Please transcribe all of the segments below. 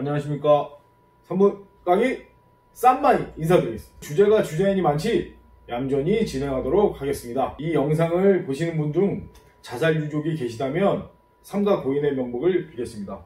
안녕하십니까. 3분 강의 쌈마이 인사드리겠습니다. 주제가 주제인이 많지 얌전히 진행하도록 하겠습니다. 이 영상을 보시는 분 중 자살 유족이 계시다면 삼가 고인의 명복을 빌겠습니다.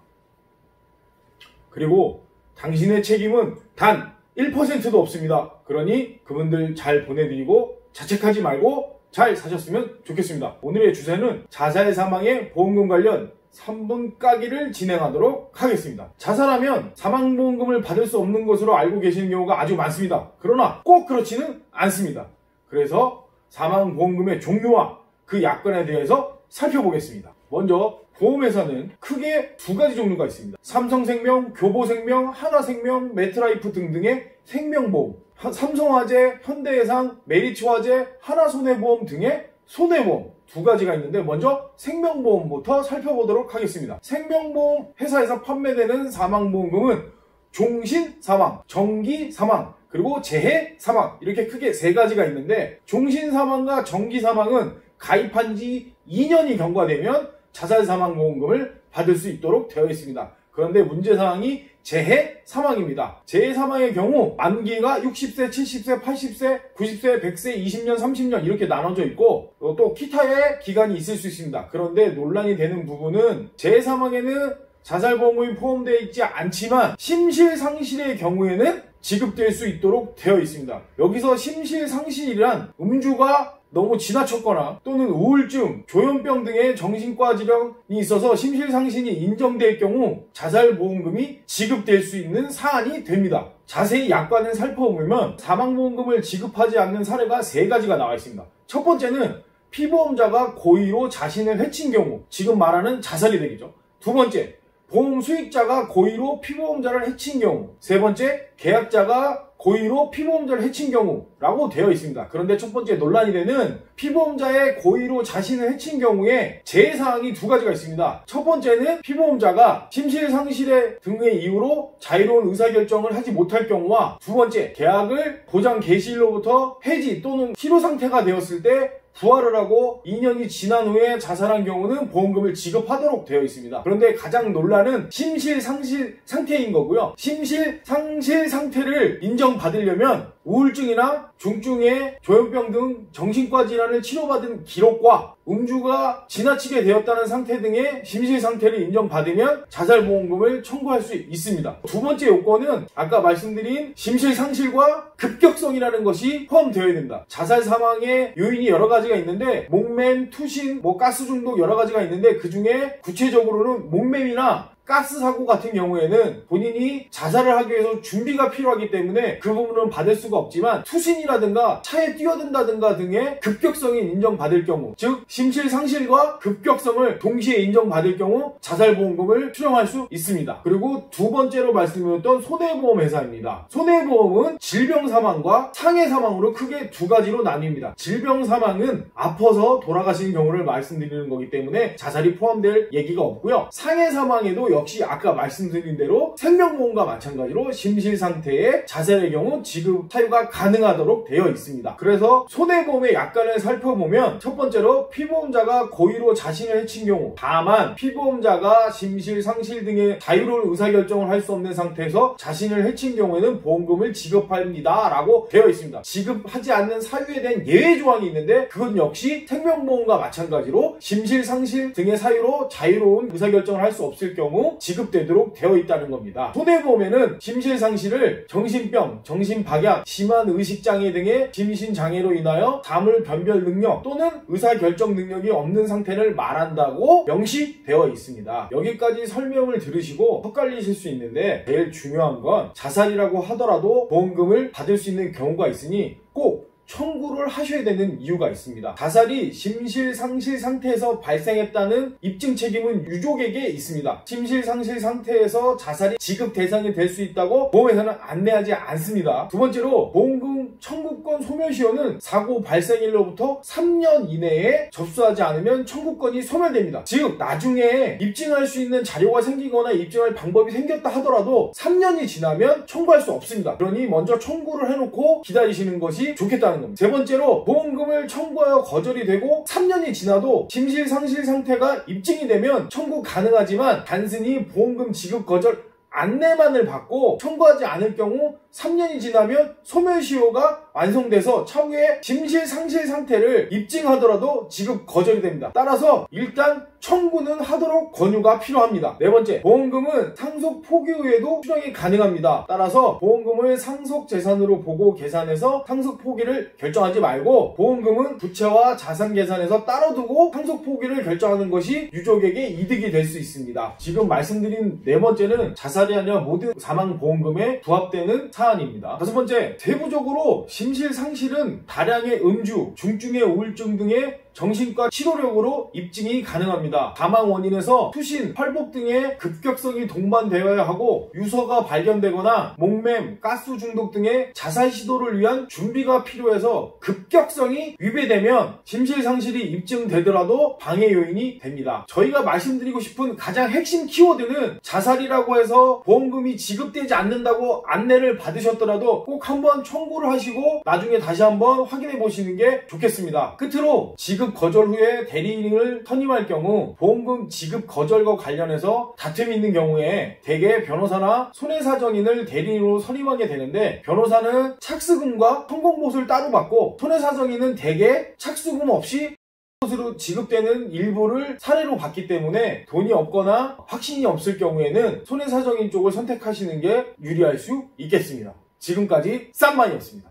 그리고 당신의 책임은 단 1%도 없습니다. 그러니 그분들 잘 보내드리고 자책하지 말고 잘 사셨으면 좋겠습니다. 오늘의 주제는 자살 사망의 보험금 관련 3분 까기를 진행하도록 하겠습니다. 자살하면 사망보험금을 받을 수 없는 것으로 알고 계시는 경우가 아주 많습니다. 그러나 꼭 그렇지는 않습니다. 그래서 사망보험금의 종류와 그 약관에 대해서 살펴보겠습니다. 먼저 보험회사는 크게 두 가지 종류가 있습니다. 삼성생명, 교보생명, 하나생명, 메트라이프 등등의 생명보험, 삼성화재, 현대해상, 메리츠화재, 하나손해보험 등의 손해보험 두 가지가 있는데 먼저 생명보험부터 살펴보도록 하겠습니다. 생명보험 회사에서 판매되는 사망보험금은 종신사망, 정기사망, 그리고 재해사망 이렇게 크게 세 가지가 있는데 종신사망과 정기사망은 가입한 지 2년이 경과되면 자살사망보험금을 받을 수 있도록 되어 있습니다. 그런데 문제사항이 재해사망입니다. 재해사망의 경우 만기가 60세, 70세, 80세, 90세, 100세, 20년, 30년 이렇게 나눠져 있고 또 기타의 기간이 있을 수 있습니다. 그런데 논란이 되는 부분은 재해사망에는 자살보험금이 포함되어 있지 않지만 심실상실의 경우에는 지급될 수 있도록 되어 있습니다. 여기서 심실상실이란 음주가 너무 지나쳤거나 또는 우울증, 조현병 등의 정신과 질환이 있어서 심실상실이 인정될 경우 자살보험금이 지급될 수 있는 사안이 됩니다. 자세히 약관을 살펴보면 사망보험금을 지급하지 않는 사례가 세 가지가 나와 있습니다. 첫 번째는 피보험자가 고의로 자신을 해친 경우, 지금 말하는 자살이 되겠죠. 두 번째, 보험 수익자가 고의로 피보험자를 해친 경우, 세 번째, 계약자가 고의로 피보험자를 해친 경우라고 되어 있습니다. 그런데 첫 번째 논란이 되는 피보험자의 고의로 자신을 해친 경우에 제사항이 두 가지가 있습니다. 첫 번째는 피보험자가 심실상실의 등의 이유로 자유로운 의사결정을 하지 못할 경우와 두 번째, 계약을 보장 개시일로부터 폐지 또는 실효 상태가 되었을 때 부활을 하고 2년이 지난 후에 자살한 경우는 보험금을 지급하도록 되어 있습니다. 그런데 가장 논란은 심실상실 상태인 거고요. 심실상실 상태를 인정받으려면 우울증이나 중증의 조현병 등 정신과 질환을 치료받은 기록과 음주가 지나치게 되었다는 상태 등의 심실상태를 인정받으면 자살보험금을 청구할 수 있습니다. 두 번째 요건은 아까 말씀드린 심실상실과 급격성이라는 것이 포함되어야 된다. 자살 사망의 요인이 여러 가지가 있는데 목맴, 투신, 가스 중독 여러 가지가 있는데 그 중에 구체적으로는 목맴이나 가스 사고 같은 경우에는 본인이 자살을 하기 위해서 준비가 필요하기 때문에 그 부분은 받을 수가 없지만 투신이라든가 차에 뛰어든다든가 등의 급격성이 인정받을 경우, 즉 심실상실과 급격성을 동시에 인정받을 경우 자살보험금을 수령할 수 있습니다. 그리고 두 번째로 말씀드렸던 손해보험 회사입니다. 손해보험은 질병사망과 상해사망으로 크게 두 가지로 나뉩니다. 질병사망은 아파서 돌아가시는 경우를 말씀드리는 거기 때문에 자살이 포함될 얘기가 없고요. 상해사망에도 역시 아까 말씀드린 대로 생명보험과 마찬가지로 심실상태의 자살의 경우 지급 사유가 가능하도록 되어 있습니다. 그래서 손해보험의 약관을 살펴보면 첫 번째로 피보험자가 고의로 자신을 해친 경우, 다만 피보험자가 심실상실 등의 자유로운 의사결정을 할 수 없는 상태에서 자신을 해친 경우에는 보험금을 지급합니다 라고 되어 있습니다. 지급하지 않는 사유에 대한 예외 조항이 있는데 그건 역시 생명보험과 마찬가지로 심실상실 등의 사유로 자유로운 의사결정을 할 수 없을 경우 지급되도록 되어 있다는 겁니다. 손해보험에는 심실상실을 정신병, 정신박약, 심한 의식장애 등의 심신장애로 인하여 사물 변별 능력 또는 의사결정 능력이 없는 상태를 말한다고 명시되어 있습니다. 여기까지 설명을 들으시고 헷갈리실 수 있는데 제일 중요한 건 자살이라고 하더라도 보험금을 받을 수 있는 경우가 있으니 꼭 청구를 하셔야 되는 이유가 있습니다. 자살이 심실상실 상태에서 발생했다는 입증 책임은 유족에게 있습니다. 심실상실 상태에서 자살이 지급 대상이 될 수 있다고 보험회사는 안내하지 않습니다. 두 번째로 보험금 청구권 소멸시효는 사고 발생일로부터 3년 이내에 접수하지 않으면 청구권이 소멸됩니다. 즉 나중에 입증할 수 있는 자료가 생기거나 입증할 방법이 생겼다 하더라도 3년이 지나면 청구할 수 없습니다. 그러니 먼저 청구를 해놓고 기다리시는 것이 좋겠다는 겁니다. 세 번째로 보험금을 청구하여 거절이 되고 3년이 지나도 심실상실 상태가 입증이 되면 청구 가능하지만 단순히 보험금 지급 거절 안내만을 받고 청구하지 않을 경우 3년이 지나면 소멸시효가 완성돼서 차후에 심실상실 상태를 입증하더라도 지급 거절이 됩니다. 따라서 일단 청구는 하도록 권유가 필요합니다. 네 번째, 보험금은 상속 포기 후에도 수령이 가능합니다. 따라서 보험금을 상속 재산으로 보고 계산해서 상속 포기를 결정하지 말고 보험금은 부채와 자산 계산에서 따로 두고 상속 포기를 결정하는 것이 유족에게 이득이 될 수 있습니다. 지금 말씀드린 네 번째는 자살이 아니라 모든 사망보험금에 부합되는 사안입니다. 다섯 번째, 세부적으로 심실상실은 다량의 음주, 중증의 우울증 등의 정신과 치료력으로 입증이 가능합니다. 사망 원인에서 투신, 활복 등의 급격성이 동반되어야 하고 유서가 발견되거나 목맴, 가스 중독 등의 자살 시도를 위한 준비가 필요해서 급격성이 위배되면 심실상실이 입증되더라도 방해 요인이 됩니다. 저희가 말씀드리고 싶은 가장 핵심 키워드는 자살이라고 해서 보험금이 지급되지 않는다고 안내를 받으셨더라도 꼭 한번 청구를 하시고 나중에 다시 한번 확인해 보시는 게 좋겠습니다. 끝으로 지급 거절 후에 대리인을 선임할 경우 보험금 지급 거절과 관련해서 다툼이 있는 경우에 대개 변호사나 손해사정인을 대리인으로 선임하게 되는데 변호사는 착수금과 성공보수를 따로 받고 손해사정인은 대개 착수금 없이 것으로 지급되는 일부를 사례로 받기 때문에 돈이 없거나 확신이 없을 경우에는 손해사정인 쪽을 선택하시는 게 유리할 수 있겠습니다. 지금까지 쌈마이였습니다.